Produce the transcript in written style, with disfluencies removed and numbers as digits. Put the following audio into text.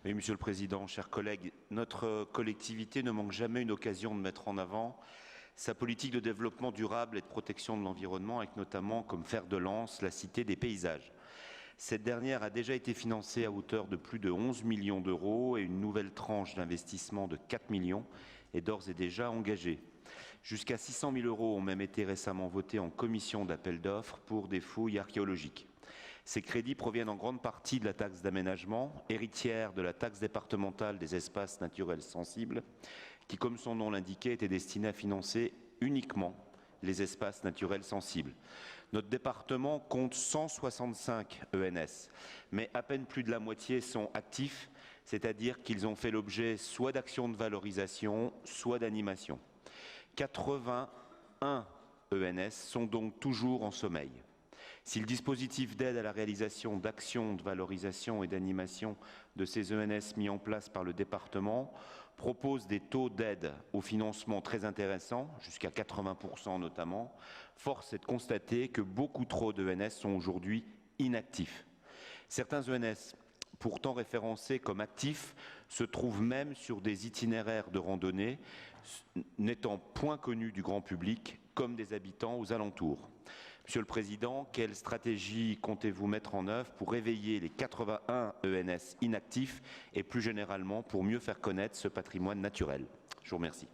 Oui, Monsieur le Président, chers collègues, notre collectivité ne manque jamais une occasion de mettre en avant sa politique de développement durable et de protection de l'environnement, avec notamment comme fer de lance la Cité des paysages. Cette dernière a déjà été financée à hauteur de plus de 11 millions d'euros et une nouvelle tranche d'investissement de 4 millions est d'ores et déjà engagée. Jusqu'à 600 000 euros ont même été récemment votés en commission d'appel d'offres pour des fouilles archéologiques. Ces crédits proviennent en grande partie de la taxe d'aménagement, héritière de la taxe départementale des espaces naturels sensibles, qui, comme son nom l'indiquait, était destinée à financer uniquement les espaces naturels sensibles. Notre département compte 165 ENS, mais à peine plus de la moitié sont actifs, c'est-à-dire qu'ils ont fait l'objet soit d'actions de valorisation, soit d'animation. 81 ENS sont donc toujours en sommeil. Si le dispositif d'aide à la réalisation d'actions de valorisation et d'animation de ces ENS mis en place par le département propose des taux d'aide au financement très intéressants, jusqu'à 80% notamment, force est de constater que beaucoup trop d'ENS sont aujourd'hui inactifs. Certains ENS, pourtant référencés comme actifs, se trouvent même sur des itinéraires de randonnée n'étant point connus du grand public comme des habitants aux alentours. Monsieur le Président, quelle stratégie comptez-vous mettre en œuvre pour réveiller les 81 ENS inactifs et plus généralement pour mieux faire connaître ce patrimoine naturel? Je vous remercie.